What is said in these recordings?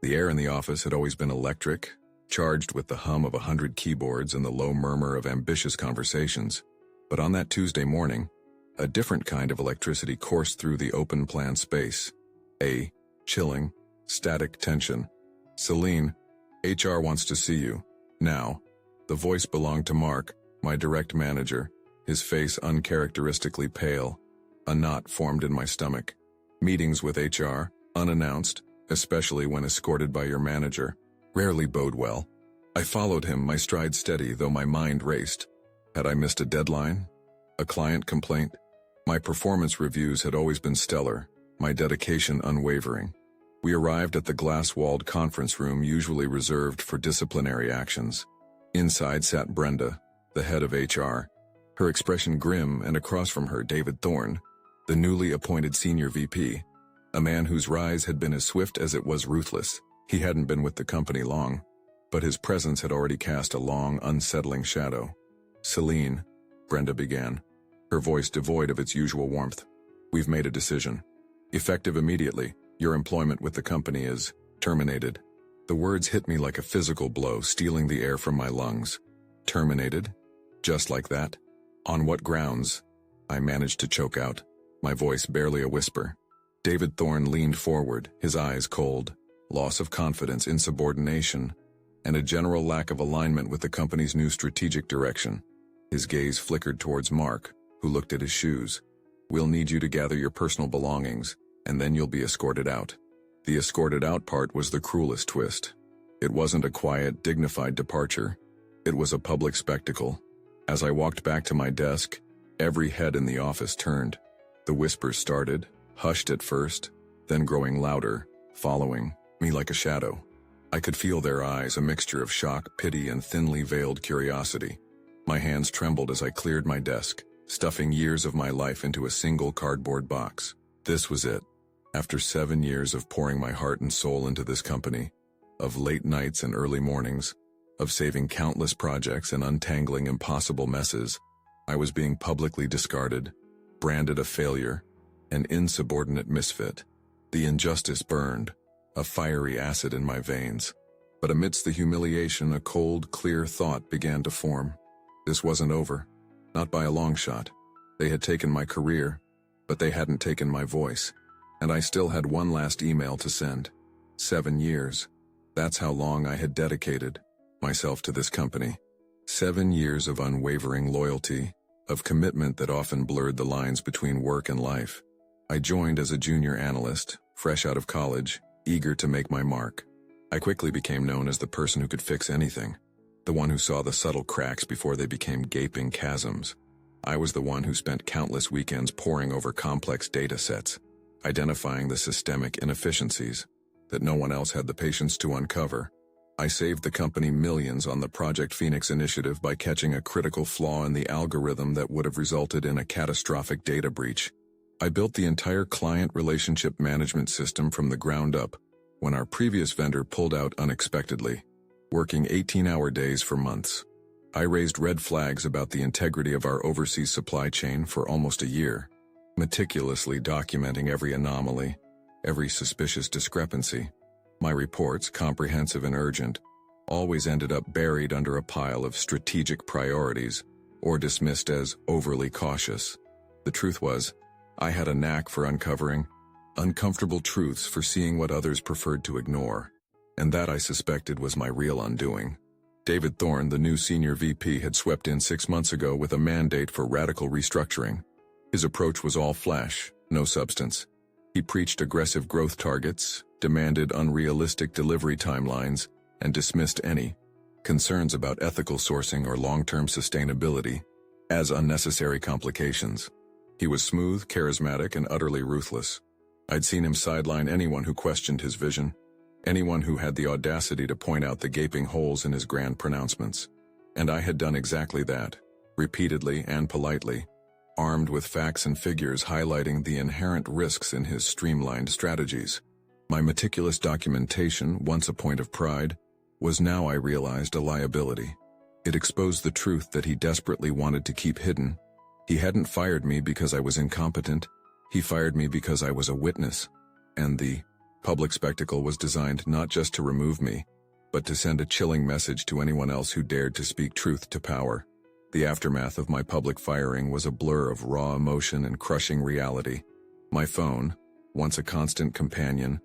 The air in the office had always been electric, charged with the hum of 100 keyboards and the low murmur of ambitious conversations. But on that Tuesday morning, a different kind of electricity coursed through the open-plan space. A chilling, static tension. "Seline, HR wants to see you. Now." The voice belonged to Mark, my direct manager, his face uncharacteristically pale. A knot formed in my stomach. Meetings with HR, unannounced, especially when escorted by your manager, rarely bode well. I followed him, my stride steady, though my mind raced. Had I missed a deadline? A client complaint? My performance reviews had always been stellar, my dedication unwavering. We arrived at the glass-walled conference room usually reserved for disciplinary actions. Inside sat Brenda, the head of HR, her expression grim, and across from her David Thorne, the newly appointed senior VP, a man whose rise had been as swift as it was ruthless. He hadn't been with the company long, but his presence had already cast a long, unsettling shadow. "Seline," Brenda began, her voice devoid of its usual warmth. "We've made a decision. Effective immediately, your employment with the company is terminated." The words hit me like a physical blow, stealing the air from my lungs. Terminated? Just like that? On what grounds? I managed to choke out, my voice barely a whisper. David Thorne leaned forward, his eyes cold. Loss of confidence, insubordination, and a general lack of alignment with the company's new strategic direction. His gaze flickered towards Mark, who looked at his shoes. "We'll need you to gather your personal belongings, and then you'll be escorted out." The escorted out part was the cruelest twist. It wasn't a quiet, dignified departure. It was a public spectacle. As I walked back to my desk, every head in the office turned. The whispers started, hushed at first, then growing louder, following me like a shadow. I could feel their eyes, a mixture of shock, pity, and thinly veiled curiosity. My hands trembled as I cleared my desk, stuffing years of my life into a single cardboard box. This was it. After 7 years of pouring my heart and soul into this company, of late nights and early mornings, of saving countless projects and untangling impossible messes, I was being publicly discarded, branded a failure, an insubordinate misfit. The injustice burned, a fiery acid in my veins. But amidst the humiliation, a cold, clear thought began to form. This wasn't over, not by a long shot. They had taken my career, but they hadn't taken my voice. And I still had one last email to send. 7 years. That's how long I had dedicated myself to this company. 7 years of unwavering loyalty, of commitment that often blurred the lines between work and life. I joined as a junior analyst, fresh out of college, eager to make my mark. I quickly became known as the person who could fix anything, the one who saw the subtle cracks before they became gaping chasms. I was the one who spent countless weekends poring over complex data sets, identifying the systemic inefficiencies that no one else had the patience to uncover. I saved the company millions on the Project Phoenix initiative by catching a critical flaw in the algorithm that would have resulted in a catastrophic data breach. I built the entire client relationship management system from the ground up when our previous vendor pulled out unexpectedly, working 18-hour days for months. I raised red flags about the integrity of our overseas supply chain for almost a year, meticulously documenting every anomaly, every suspicious discrepancy. My reports, comprehensive and urgent, always ended up buried under a pile of strategic priorities or dismissed as overly cautious. The truth was, I had a knack for uncovering uncomfortable truths, for seeing what others preferred to ignore, and that I suspected was my real undoing. David Thorne, the new senior VP, had swept in 6 months ago with a mandate for radical restructuring. His approach was all flash, no substance. He preached aggressive growth targets, demanded unrealistic delivery timelines, and dismissed any concerns about ethical sourcing or long-term sustainability as unnecessary complications. He was smooth, charismatic, and utterly ruthless. I'd seen him sideline anyone who questioned his vision, anyone who had the audacity to point out the gaping holes in his grand pronouncements. And I had done exactly that, repeatedly and politely, armed with facts and figures highlighting the inherent risks in his streamlined strategies. My meticulous documentation, once a point of pride, was now, I realized, a liability. It exposed the truth that he desperately wanted to keep hidden. He hadn't fired me because I was incompetent. He fired me because I was a witness, and the Public spectacle was designed not just to remove me, but to send a chilling message to anyone else who dared to speak truth to power. The aftermath of my public firing was a blur of raw emotion and crushing reality. My phone, once a constant companion,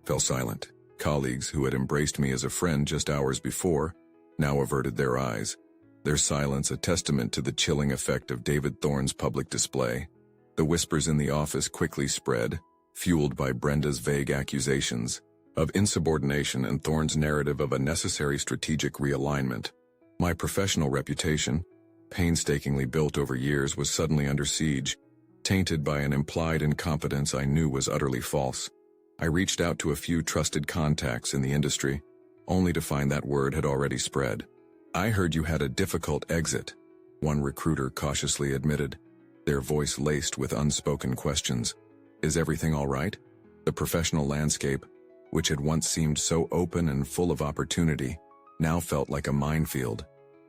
fell silent. Colleagues who had embraced me as a friend just hours before now averted their eyes, their silence a testament to the chilling effect of David Thorne's public display. The whispers in the office quickly spread, fueled by Brenda's vague accusations of insubordination and Thorne's narrative of a necessary strategic realignment. My professional reputation, painstakingly built over years, was suddenly under siege, tainted by an implied incompetence I knew was utterly false. I reached out to a few trusted contacts in the industry, only to find that word had already spread. "I heard you had a difficult exit," one recruiter cautiously admitted, their voice laced with unspoken questions. "Is everything all right?" The professional landscape, which had once seemed so open and full of opportunity, now felt like a minefield.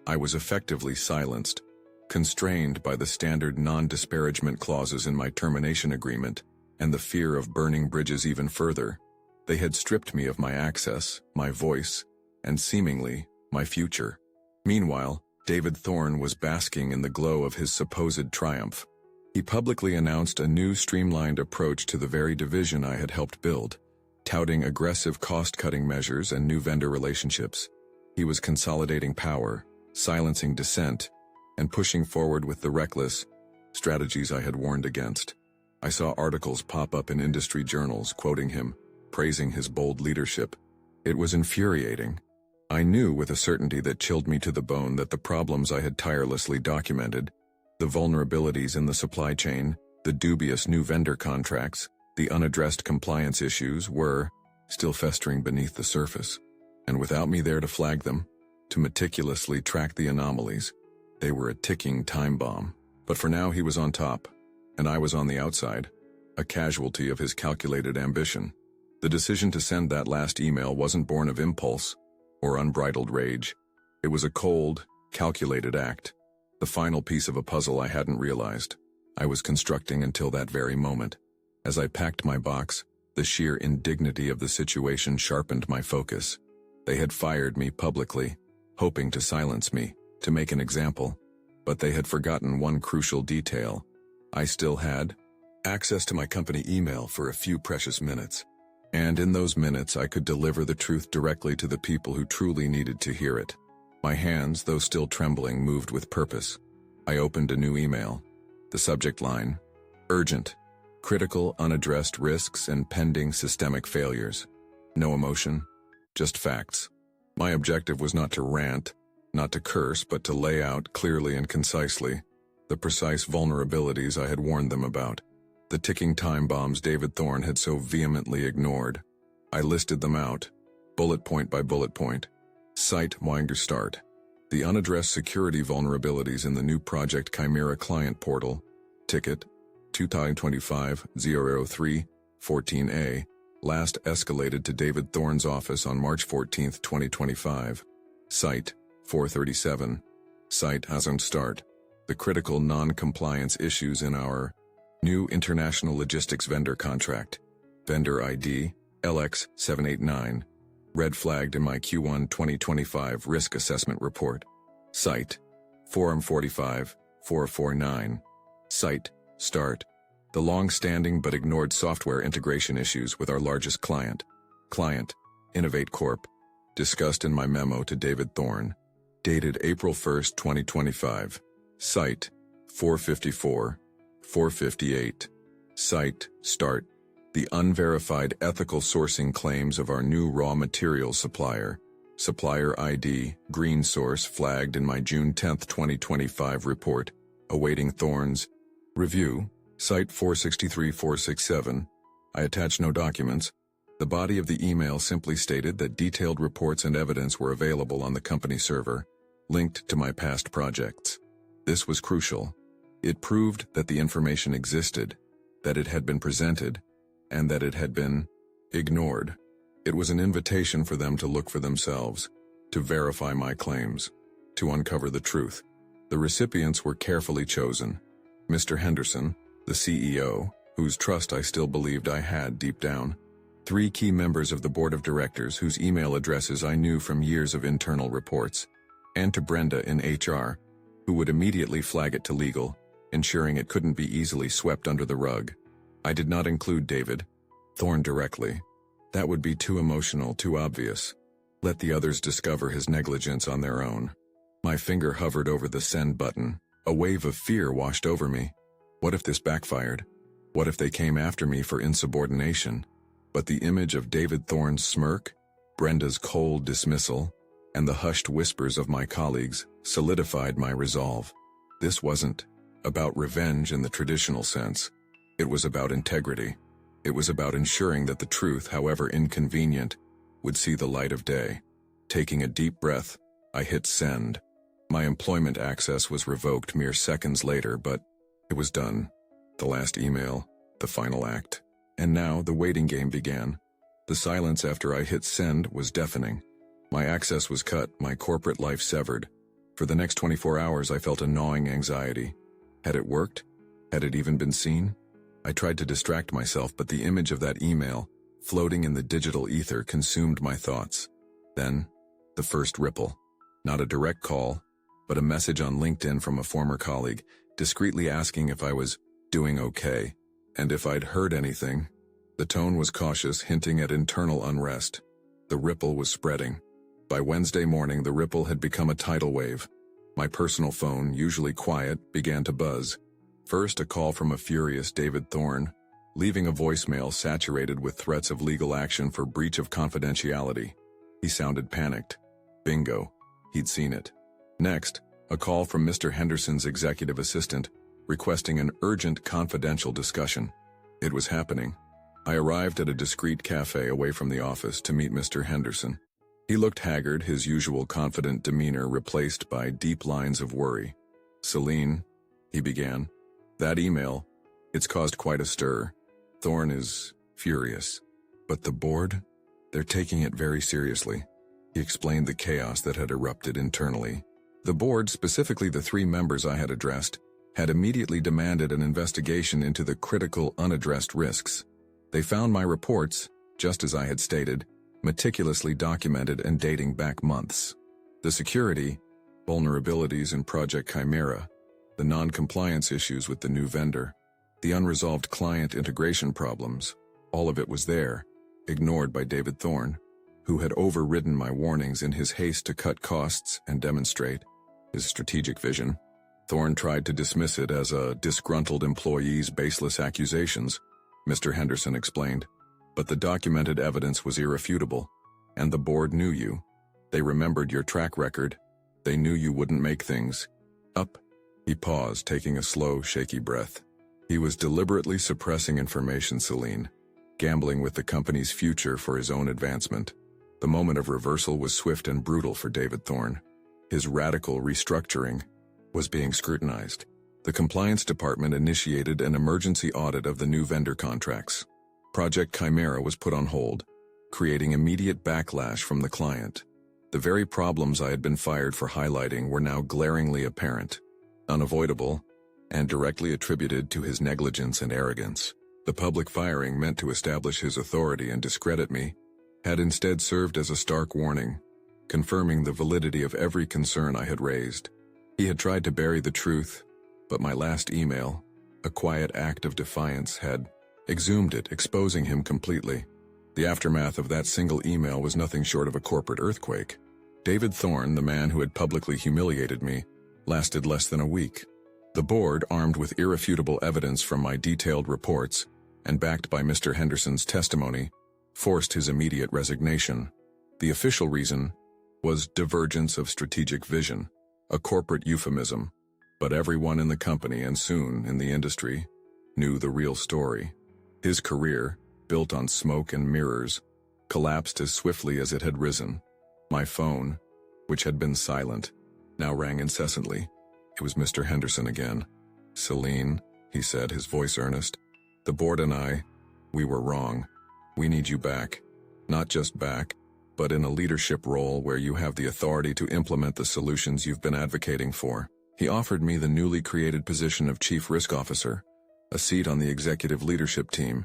I was effectively silenced, constrained by the standard non-disparagement clauses in my termination agreement, and the fear of burning bridges even further. They had stripped me of my access, my voice, and seemingly, my future. Meanwhile, David Thorne was basking in the glow of his supposed triumph. He publicly announced a new streamlined approach to the very division I had helped build, touting aggressive cost-cutting measures and new vendor relationships. He was consolidating power, silencing dissent, and pushing forward with the reckless strategies I had warned against. I saw articles pop up in industry journals quoting him, praising his bold leadership. It was infuriating. I knew with a certainty that chilled me to the bone that the problems I had tirelessly documented, the vulnerabilities in the supply chain, the dubious new vendor contracts, the unaddressed compliance issues were still festering beneath the surface. And without me there to flag them, to meticulously track the anomalies, they were a ticking time bomb. But for now he was on top, and I was on the outside, a casualty of his calculated ambition. The decision to send that last email wasn't born of impulse or unbridled rage. It was a cold, calculated act, the final piece of a puzzle I hadn't realized I was constructing until that very moment. As I packed my box, the sheer indignity of the situation sharpened my focus. They had fired me publicly, hoping to silence me, to make an example, but they had forgotten one crucial detail. I still had access to my company email for a few precious minutes. And in those minutes I could deliver the truth directly to the people who truly needed to hear it. My hands, though still trembling, moved with purpose. I opened a new email. The subject line: urgent, critical unaddressed risks and pending systemic failures. No emotion, just facts. My objective was not to rant, not to curse, but to lay out clearly and concisely the precise vulnerabilities I had warned them about. The ticking time bombs David Thorne had so vehemently ignored. I listed them out, bullet point by bullet point. Site winder start. The unaddressed security vulnerabilities in the new Project Chimera client portal. Ticket 2025-003-14A. Last escalated to David Thorne's office on March 14, 2025. Site 437. Site hasn't start. The critical non-compliance issues in our new international logistics vendor contract. Vendor ID, LX789. Red flagged in my Q1 2025 risk assessment report. Site, Forum 45-449. Site, start. The long-standing but ignored software integration issues with our largest client. Client, Innovate Corp. Discussed in my memo to David Thorne. Dated April 1, 2025. Site, 454-458. Site, start. The unverified ethical sourcing claims of our new raw materials supplier. Supplier ID, green source flagged in my June 10, 2025 report. Awaiting Thorne's review. Site 463-467. I attached no documents. The body of the email simply stated that detailed reports and evidence were available on the company server, linked to my past projects. This was crucial. It proved that the information existed, that it had been presented, and that it had been ignored. It was an invitation for them to look for themselves, to verify my claims, to uncover the truth. The recipients were carefully chosen. Mr. Henderson, the CEO, whose trust I still believed I had deep down. 3 key members of the board of directors whose email addresses I knew from years of internal reports, and to Brenda in HR, who would immediately flag it to legal, ensuring it couldn't be easily swept under the rug. I did not include David Thorne directly. That would be too emotional, too obvious. Let the others discover his negligence on their own. My finger hovered over the send button. A wave of fear washed over me. What if this backfired? What if they came after me for insubordination? But the image of David Thorne's smirk, Brenda's cold dismissal, and the hushed whispers of my colleagues solidified my resolve. This wasn't about revenge in the traditional sense. It was about integrity. It was about ensuring that the truth, however inconvenient, would see the light of day. Taking a deep breath, I hit send. My employment access was revoked mere seconds later, but it was done. The last email, the final act. And now the waiting game began. The silence after I hit send was deafening. My access was cut, my corporate life severed. For the next 24 hours I felt a gnawing anxiety. Had it worked? Had it even been seen? I tried to distract myself, but the image of that email, floating in the digital ether, consumed my thoughts. Then, the first ripple. Not a direct call, but a message on LinkedIn from a former colleague, discreetly asking if I was doing okay, and if I'd heard anything. The tone was cautious, hinting at internal unrest. The ripple was spreading. By Wednesday morning, the ripple had become a tidal wave. My personal phone, usually quiet, began to buzz. First, a call from a furious David Thorne, leaving a voicemail saturated with threats of legal action for breach of confidentiality. He sounded panicked. Bingo. He'd seen it. Next, a call from Mr. Henderson's executive assistant, requesting an urgent confidential discussion. It was happening. I arrived at a discreet cafe away from the office to meet Mr. Henderson. He looked haggard, his usual confident demeanor replaced by deep lines of worry. "Seline," he began, "that email, it's caused quite a stir. Thorne is furious. But the board, they're taking it very seriously." He explained the chaos that had erupted internally. The board, specifically the 3 members I had addressed, had immediately demanded an investigation into the critical unaddressed risks. They found my reports, just as I had stated, meticulously documented and dating back months. The security, vulnerabilities in Project Chimera, the non-compliance issues with the new vendor, the unresolved client integration problems, all of it was there, ignored by David Thorne, who had overridden my warnings in his haste to cut costs and demonstrate his strategic vision. Thorne tried to dismiss it as a disgruntled employee's baseless accusations, Mr. Henderson explained. But the documented evidence was irrefutable, and the board knew you. They remembered your track record. They knew you wouldn't make things up. He paused, taking a slow, shaky breath. He was deliberately suppressing information, Seline, gambling with the company's future for his own advancement. The moment of reversal was swift and brutal for David Thorne. His radical restructuring was being scrutinized. The compliance department initiated an emergency audit of the new vendor contracts. Project Chimera was put on hold, creating immediate backlash from the client. The very problems I had been fired for highlighting were now glaringly apparent, unavoidable, and directly attributed to his negligence and arrogance. The public firing, meant to establish his authority and discredit me, had instead served as a stark warning, confirming the validity of every concern I had raised. He had tried to bury the truth, but my last email, a quiet act of defiance, had exhumed it, exposing him completely. The aftermath of that single email was nothing short of a corporate earthquake. David Thorne, the man who had publicly humiliated me, lasted less than a week. The board, armed with irrefutable evidence from my detailed reports and backed by Mr. Henderson's testimony, forced his immediate resignation. The official reason was divergence of strategic vision, a corporate euphemism, but everyone in the company and soon in the industry knew the real story. His career, built on smoke and mirrors, collapsed as swiftly as it had risen. My phone, which had been silent, now rang incessantly. It was Mr. Henderson again. "Seline," he said, his voice earnest, "the board and I, we were wrong. We need you back. Not just back, but in a leadership role where you have the authority to implement the solutions you've been advocating for." He offered me the newly created position of Chief Risk Officer, a seat on the executive leadership team,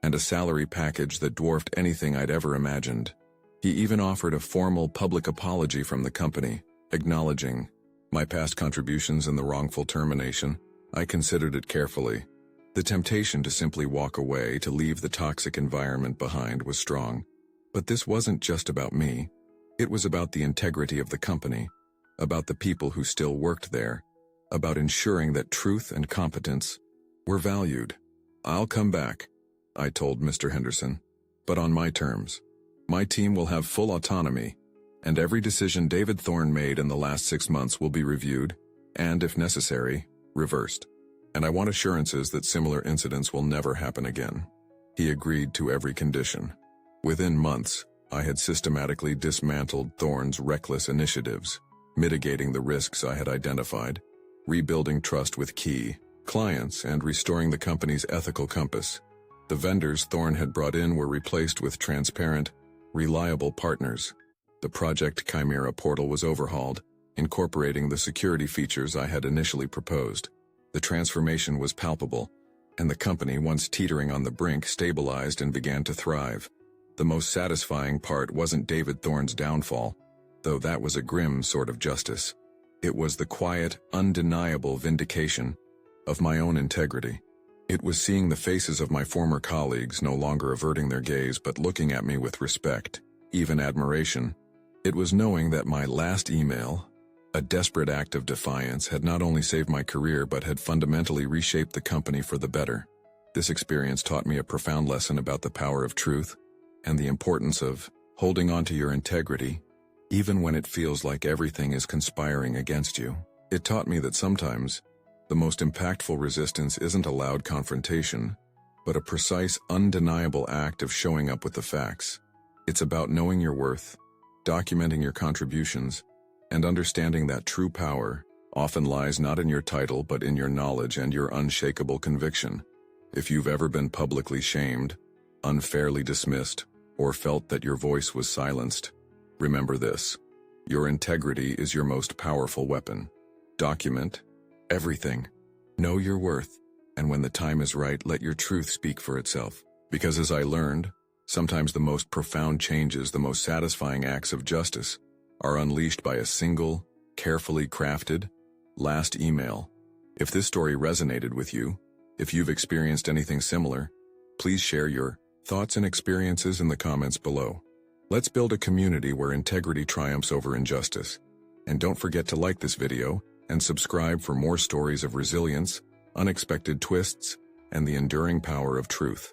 and a salary package that dwarfed anything I'd ever imagined. He even offered a formal public apology from the company, acknowledging my past contributions and the wrongful termination. I considered it carefully. The temptation to simply walk away, to leave the toxic environment behind, was strong. But this wasn't just about me. It was about the integrity of the company, about the people who still worked there, about ensuring that truth and competence were valued. "I'll come back," I told Mr. Henderson, "but on my terms. My team will have full autonomy, and every decision David Thorne made in the last 6 months will be reviewed, and, if necessary, reversed. And I want assurances that similar incidents will never happen again." He agreed to every condition. Within months, I had systematically dismantled Thorne's reckless initiatives, mitigating the risks I had identified, rebuilding trust with key clients, and restoring the company's ethical compass. The vendors Thorne had brought in were replaced with transparent, reliable partners. The Project Chimera portal was overhauled, incorporating the security features I had initially proposed. The transformation was palpable, and the company, once teetering on the brink, stabilized and began to thrive. The most satisfying part wasn't David Thorne's downfall, though that was a grim sort of justice. It was the quiet, undeniable vindication of my own integrity. It was seeing the faces of my former colleagues no longer averting their gaze but looking at me with respect, even admiration. It was knowing that my last email, a desperate act of defiance, had not only saved my career but had fundamentally reshaped the company for the better. This experience taught me a profound lesson about the power of truth and the importance of holding on to your integrity, even when it feels like everything is conspiring against you. It taught me that sometimes the most impactful resistance isn't a loud confrontation, but a precise, undeniable act of showing up with the facts. It's about knowing your worth, documenting your contributions, and understanding that true power often lies not in your title but in your knowledge and your unshakable conviction. If you've ever been publicly shamed, unfairly dismissed, or felt that your voice was silenced, remember this: your integrity is your most powerful weapon. Document everything. Know your worth, and when the time is right, let your truth speak for itself. Because as I learned, sometimes the most profound changes, the most satisfying acts of justice, are unleashed by a single, carefully crafted, last email. If this story resonated with you, if you've experienced anything similar, please share your thoughts and experiences in the comments below. Let's build a community where integrity triumphs over injustice. And don't forget to like this video and subscribe for more stories of resilience, unexpected twists, and the enduring power of truth.